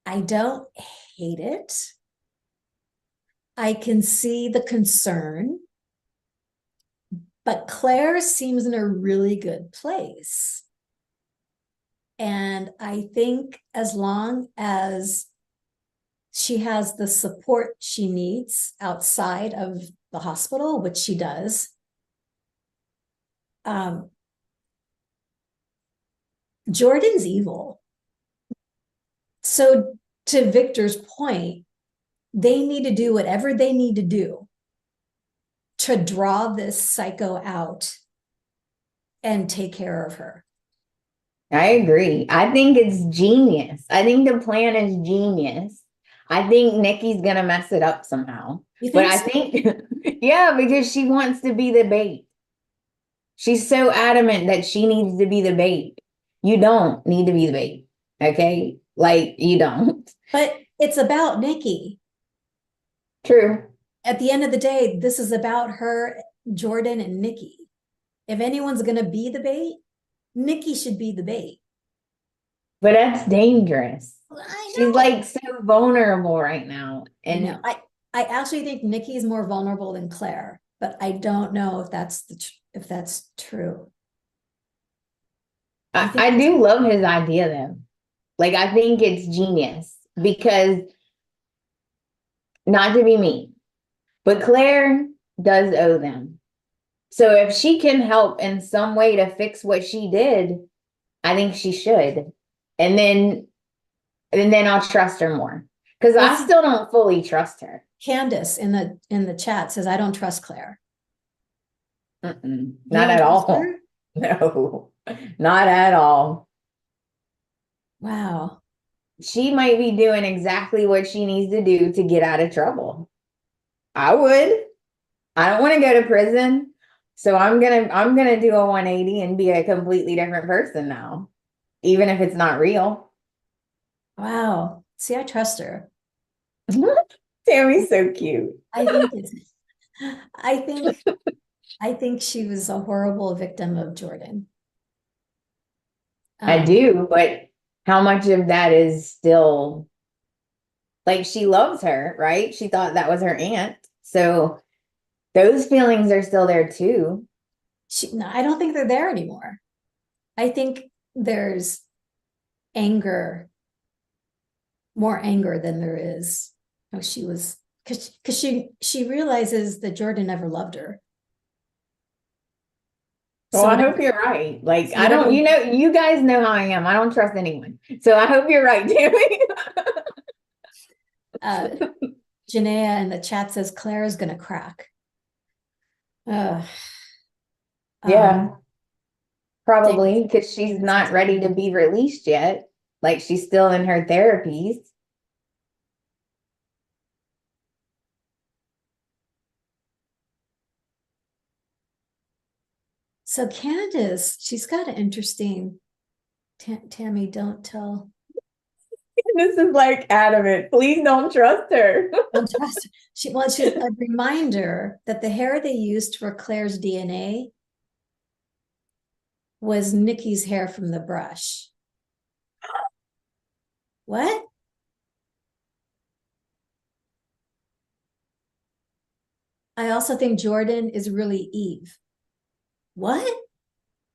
I don't hate it. I can see the concern, But Claire seems in a really good place. And I think as long as she has the support she needs outside of the hospital, which she does, Jordan's evil. So to Victor's point, they need to do whatever they need to do to draw this psycho out and take care of her. I agree. I think it's genius. I think the plan is genius. I think Nikki's gonna mess it up somehow. But I think, yeah, because she wants to be the bait. She's so adamant that she needs to be the bait. You don't need to be the bait. Okay? Like, you don't. But it's about Nikki. True. At the end of the day, this is about her, Jordan, and Nikki. If anyone's going to be the bait, Nikki should be the bait. But that's dangerous. She's like so vulnerable right now. And I actually think Nikki is more vulnerable than Claire, but I don't know if that's true. I do love his idea though. Like, I think it's genius because, not to be mean, but Claire does owe them. So if she can help in some way to fix what she did, I think she should. And then I'll trust her more. Because I still don't fully trust her. Candace in the chat says, I don't trust Claire. Not at all. No, not at all. Wow. She might be doing exactly what she needs to do to get out of trouble. I would. I don't want to go to prison. So I'm gonna do a 180 and be a completely different person now, even if it's not real. Wow. See, I trust her. Tammy's so cute. I think she was a horrible victim of Jordan. I do, but how much of that is still, like, she loves her, right? She thought that was her aunt. So those feelings are still there too. No, I don't think they're there anymore. I think there's anger, more anger than there is. Oh, she was, because she realizes that Jordan never loved her. Well, I hope you're right. Like, I don't, you guys know how I am. I don't trust anyone. So I hope you're right, Tammy. Janaea in the chat says Claire is going to crack. Yeah, probably, because she's not ready to be released yet. Like, she's still in her therapies. So Candace, she's got an interesting, Tammy, don't tell. This is like adamant. Please don't trust her. Don't trust her. She's a reminder that the hair they used for Claire's DNA was Nikki's hair from the brush. What? I also think Jordan is really Eve. What?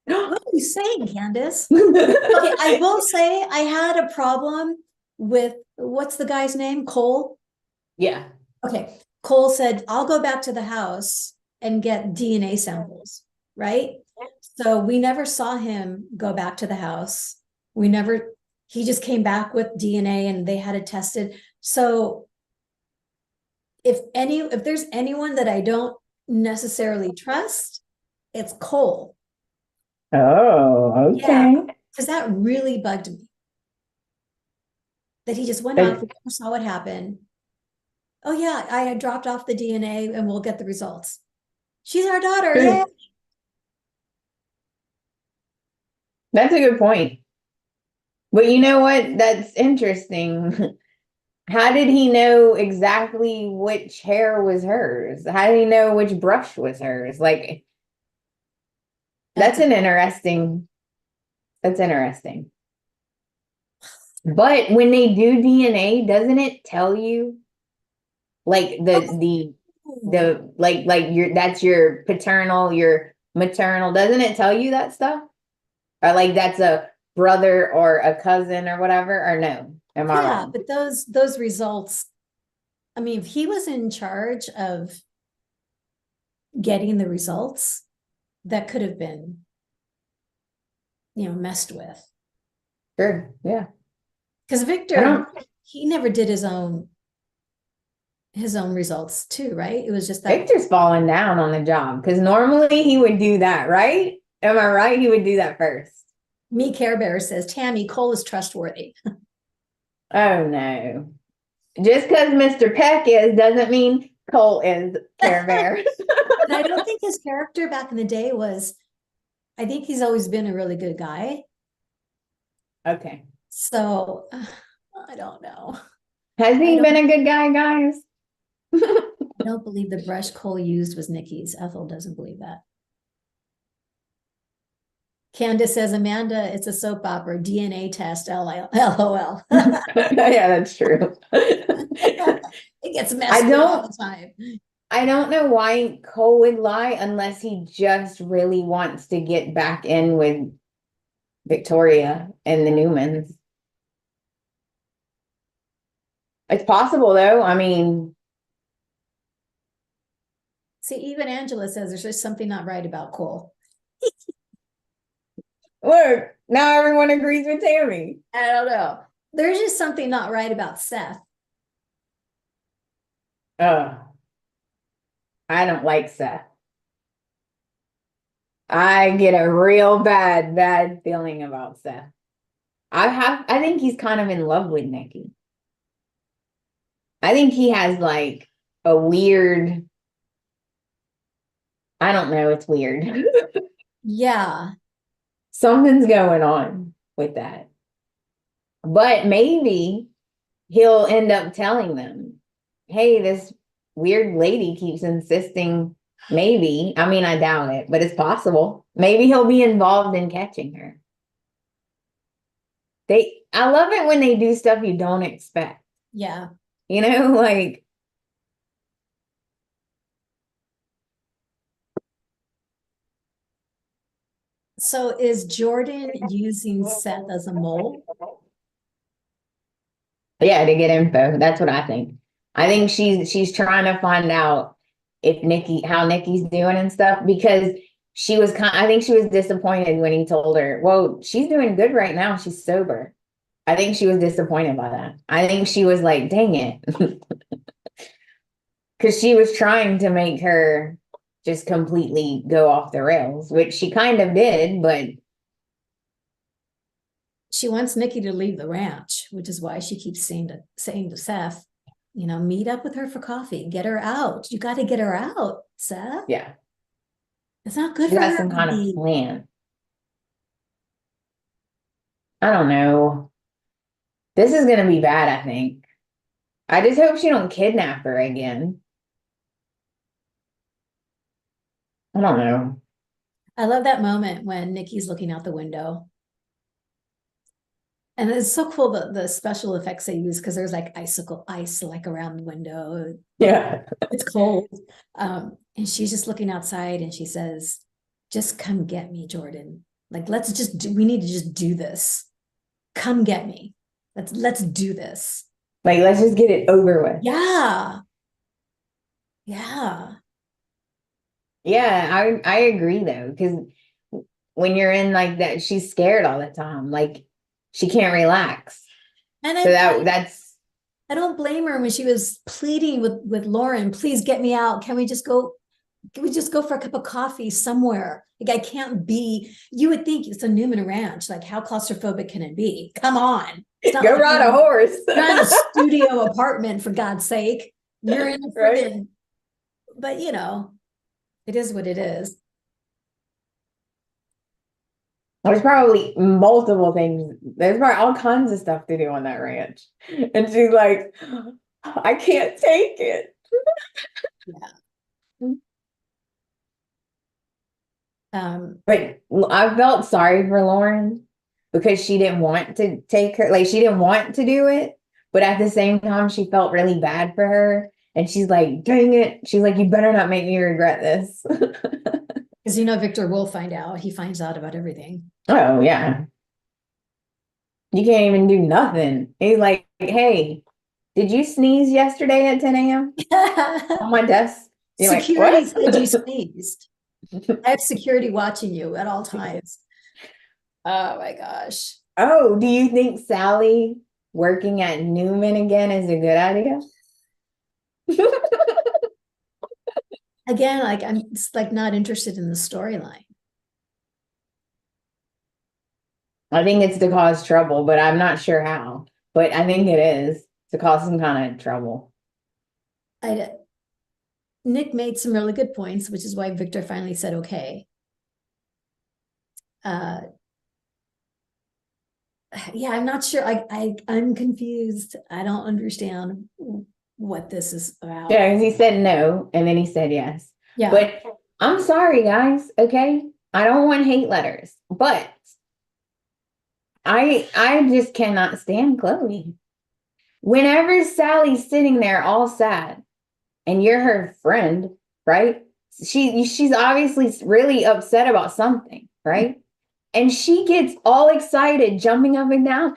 What are you saying, Candace? Okay, I will say I had a problem with, what's the guy's name? Cole? Yeah. Okay. Cole said, I'll go back to the house and get DNA samples, right? So we never saw him go back to the house. He just came back with DNA and they had it tested. So if there's anyone that I don't necessarily trust, it's Cole. Oh, okay. Because that really bugged me. That he just went off, we never saw what happened. Oh yeah, I dropped off the DNA and we'll get the results. She's our daughter. Yay. That's a good point. But you know what? That's interesting. How did he know exactly which hair was hers? How did he know which brush was hers? Like, that's interesting. But when they do DNA, doesn't it tell you, like, that's your paternal, your maternal. Doesn't it tell you that stuff? Or like that's a brother or a cousin or whatever? Or no? Am I Yeah, wrong? but those results, I mean, if he was in charge of getting the results, that could have been, messed with. Sure. Yeah. Because I Victor, don't he never did his own results too, right? It was just that Victor's falling down on the job because normally he would do that, right? Am I right? He would do that first. me Care Bear says, Tami, Cole is trustworthy. Oh no. Just because Mr. Peck is doesn't mean Cole is Care Bear. But I don't think his character back in the day was, I think he's always been a really good guy. Okay. So I don't know. Has I he don't, been a good guy, guys? I don't believe the brush Cole used was Nikki's. Ethel doesn't believe that. Candace says, Amanda, it's a soap opera, DNA test, LOL. Yeah, that's true. It gets messed with all the time. I don't know why Cole would lie unless he just really wants to get back in with Victoria and the Newmans. It's possible though. I mean, See, even Angela says there's just something not right about Cole. look, now everyone agrees with Tami. I don't know. There's just something not right about Seth. I don't like Seth. I get a real bad feeling about Seth. I think he's kind of in love with Nikki. I think he has like a weird, I don't know, it's weird. Yeah. Something's going on with that. But maybe he'll end up telling them, hey, this weird lady keeps insisting. Maybe, I mean, I doubt it, but it's possible. Maybe he'll be involved in catching her. I love it when they do stuff you don't expect. Yeah. You know, like, So is Jordan using Seth as a mole? yeah, to get info. That's what I think. I think she's trying to find out how Nikki's doing and stuff because I think she was disappointed when he told her, well, she's doing good right now. She's sober. I think she was disappointed by that. I think she was like, dang it. Because she was trying to make her just completely go off the rails, which she kind of did, but She wants Nikki to leave the ranch, which is why she keeps saying to Seth, meet up with her for coffee, get her out. You got to get her out, Seth. yeah. It's not good She for got her some to kind of be. plan. I don't know. This is gonna be bad, I think. I just hope she don't kidnap her again. I don't know. I love that moment when Nikki's looking out the window. And it's so cool the special effects they use because there's like icicle ice like around the window. Yeah. It's cold. And she's just looking outside and she says, just come get me, Jordan. Like, we need to just do this. Come get me. Let's do this. Like, let's just get it over with. Yeah. Yeah. Yeah, I agree though, because when you're in like that, she's scared all the time. Like she can't relax. And So that's I don't blame her when she was pleading with Lauren, please get me out. Can we just go for a cup of coffee somewhere? Like I can't be, you would think it's a Newman ranch. Like how claustrophobic can it be? Come on. It's not go like ride a horse. you're in a studio apartment for God's sake. You're in a friggin', Right? but it is what it is. There's probably multiple things. There's probably all kinds of stuff to do on that ranch. And she's like, I can't take it. Yeah. But I felt sorry for Lauren because she didn't want to take her, like she didn't want to do it, but at the same time she felt really bad for her. And she's like, dang it. She's like, you better not make me regret this. Because Victor will find out. He finds out about everything. Oh, yeah. You can't even do nothing. He's like, hey, did you sneeze yesterday at 10 a.m. on my desk? You're like, Security what? said you sneezed. I have security watching you at all times. Oh my gosh. Oh, do you think Sally working at Newman again is a good idea? Again, like I'm just like not interested in the storyline. I think it's to cause trouble, but I'm not sure how. But I think it is to cause some kind of trouble. Nick made some really good points, which is why Victor finally said okay. Yeah, I'm not sure. I'm confused. I don't understand what this is about. Yeah, because he said no, and then he said yes. Yeah. But I'm sorry, guys. Okay, I don't want hate letters, but I just cannot stand Chloe. Whenever Sally's sitting there all sad, and you're her friend, right? She's obviously really upset about something, right? And she gets all excited, jumping up and down.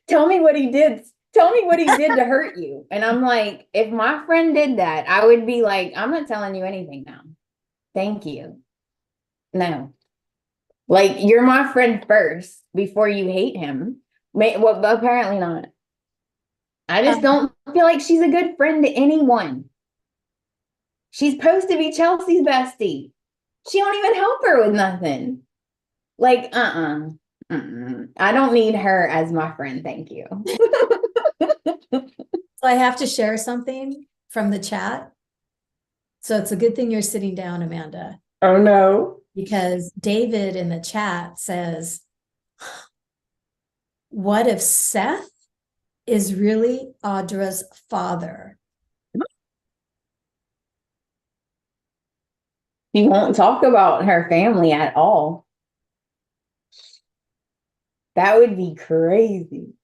Tell me what he did. Tell me what he did to hurt you. And I'm like, if my friend did that, I would be like, I'm not telling you anything now. Thank you. No. Like, you're my friend first before you hate him. Well, apparently not. I just don't feel like she's a good friend to anyone. She's supposed to be Chelsea's bestie. She don't even help her with nothing. Like, I don't need her as my friend. Thank you. So I have to share something from the chat. So it's a good thing you're sitting down, Amanda. Oh, no. Because David in the chat says, what if Seth is really Audra's father? He won't talk about her family at all. That would be crazy.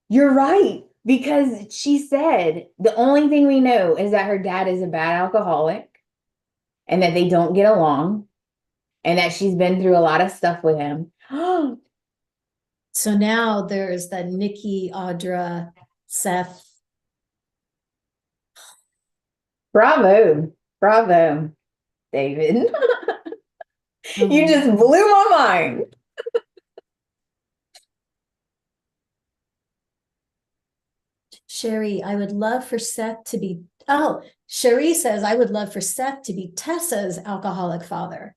You're right. Because she said the only thing we know is that her dad is a bad alcoholic and that they don't get along and that she's been through a lot of stuff with him. So now there's the Nikki, Audra, Seth. Bravo. Bravo, David. You just blew my mind. Sherry, I would love for Seth to be, Sherry says, I would love for Seth to be Tessa's alcoholic father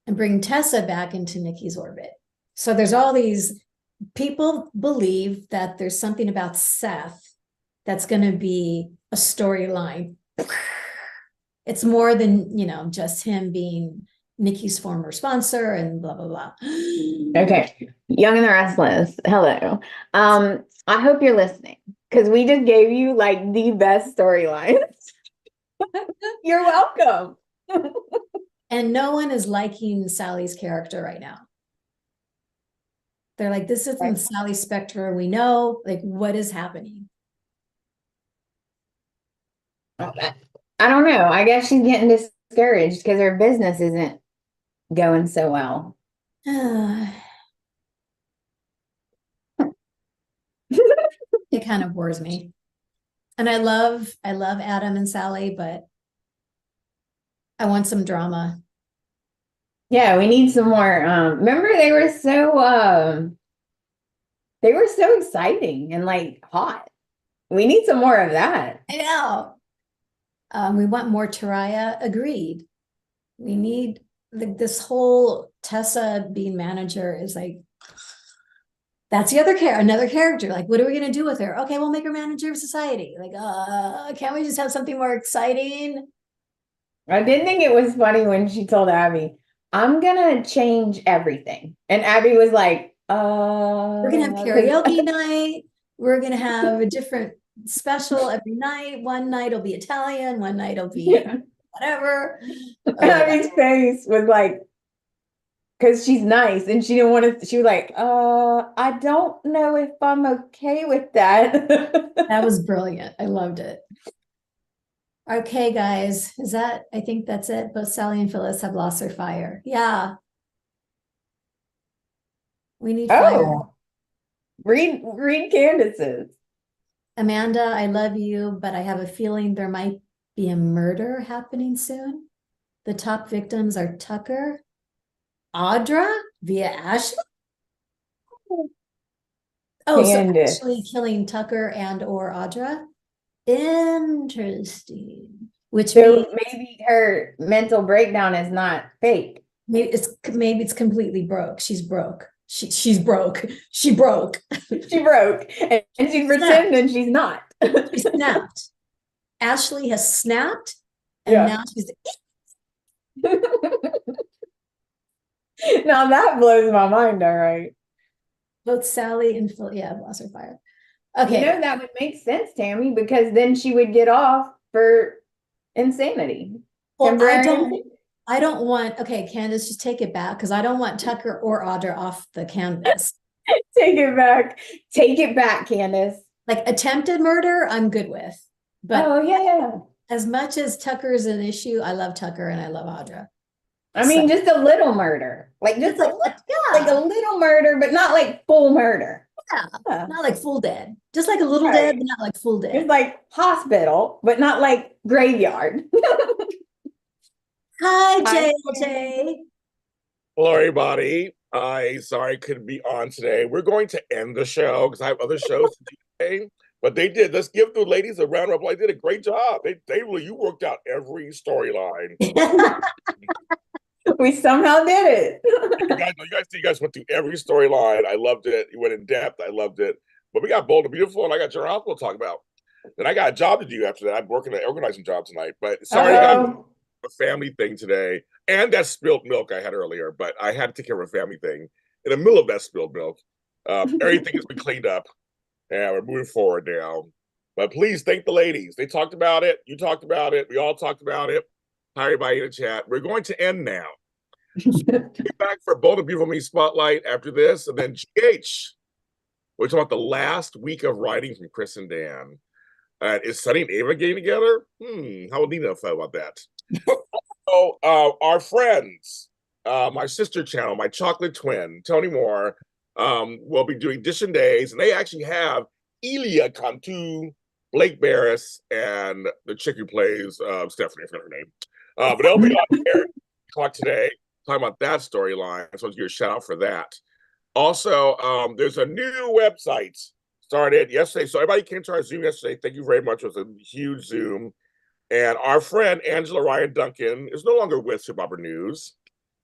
and bring Tessa back into Nikki's orbit. So there's all these people believe that there's something about Seth that's going to be a storyline. It's more than, just him being Nikki's former sponsor and blah, blah, blah. Okay. Young and the Restless. Hello. I hope you're listening because we just gave you like the best storylines. You're welcome. And no one is liking Sally's character right now. They're like, this isn't Sally Spectre. We know, like, what is happening? I don't know. I guess she's getting discouraged because her business isn't going so well. It kind of bores me. And I love Adam and Sally, but I want some drama. Yeah, we need some more. Remember they were so exciting and like hot. We need some more of that. I know. We want more Taraya. Agreed. We need this whole Tessa being manager is like, that's the another character. Like, what are we gonna do with her? Okay, we'll make her manager of society. Like, can't we just have something more exciting? I did think it was funny when she told Abby, I'm gonna change everything. And Abby was like, we're gonna have karaoke night. We're gonna have a different special every night. One night will be Italian, one night will be whatever. Abby's face was like, because she's nice and she didn't want to, she was like, I don't know if I'm okay with that. That was brilliant. I loved it. Okay, guys, I think that's it. Both Sally and Phyllis have lost their fire. Yeah, we need fire. Oh, read Candace's. Amanda, I love you, but I have a feeling there might be a murder happening soon. The top victims are Tucker, Audra via Ashley. Oh, so Candace. actually killing Tucker and or Audra. Interesting. Which means So maybe her mental breakdown is not fake. maybe it's completely broke. She's broke. She's broke. She broke. She broke and she's pretending she's not. She snapped. Ashley has snapped, and Yeah. now she's Now that blows my mind, all right. both Sally and Phil. Yeah, lost her fire. Okay. You know, that would make sense, Tami, because then she would get off for insanity. Well, Temporary I don't want, okay, Candace, just take it back because I don't want Tucker or Audra off the canvas. Take it back. Take it back, Candace. Like attempted murder, I'm good with. But Oh, yeah. as much as Tucker is an issue, I love Tucker and I love Audra. I mean, just a little murder. Like just like a little murder, but not like full murder. Yeah, not like full dead. Just like a little Right. dead, but not like full dead. It's like hospital, but not like graveyard. Hi, Hi. JLJ. Hello, everybody. Sorry I couldn't be on today. We're going to end the show because I have other shows to do today. But they did. Let's give the ladies a round of applause. They did a great job. They really, you worked out every storyline. We somehow did it. You guys went through every storyline. I loved it. You went in depth. I loved it. But we got Bold and Beautiful, and I got General Hospital to talk about. Then I got a job to do after that. I'm working an organizing job tonight. But sorry, I got a family thing today. And that spilled milk I had earlier. But I had to take care of a family thing. In the middle of that spilled milk, everything has been cleaned up. And we're moving forward now. But please thank the ladies. They talked about it. You talked about it. We all talked about it. Hi, everybody in the chat. We're going to end now. Get back for Bold and Beautiful Me Spotlight after this. And then GH. We're talking about the last week of writing from Chris and Dan. Is Sunny and Ava getting together? How will Nina feel about that? So, our friends, my sister channel, my chocolate twin, Tony Moore, will be doing Dishing Days, and they actually have Elia Cantu, Blake Barris, and the chick who plays Stephanie, I forgot her name. But they'll be on here o'clock today talking about that storyline. So I'll give you a shout out for that. Also, there's a new website started yesterday. So everybody came to our Zoom yesterday. Thank you very much. It was a huge Zoom. And our friend Angela Ryan Duncan is no longer with Soap Opera News.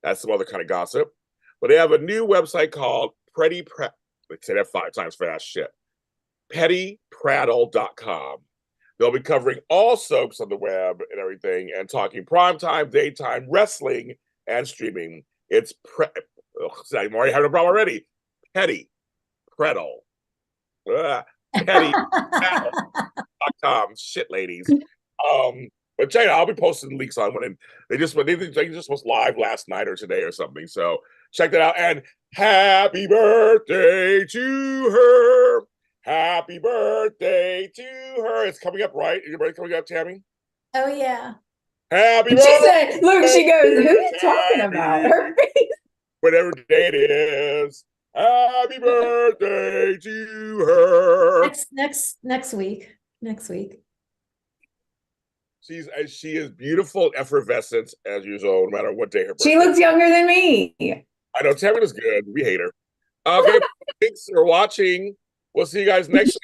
That's some other kind of gossip. But they have a new website called let's say that 5 times fast, shit. PettyPrattle.com. They'll be covering all soaps on the web and everything and talking primetime, daytime, wrestling, and streaming. It's I'm already having a problem already. Petty Prattle. PettyPrattle.com. Shit, ladies. But Jada, I'll be posting links on when they just was live last night or today or something. So check that out. And happy birthday to her. Happy birthday to her. It's coming up, right? Is your birthday coming up, Tami? Oh, yeah. Happy birthday. She said, look, she goes, who are you talking about? Her face. Whatever day it is. Happy birthday to her. Next week. Next week. She is beautiful, effervescent as usual, no matter what day her birthday. She looks younger than me. I know Tami is good. We hate her. Okay, thanks for watching. We'll see you guys next week.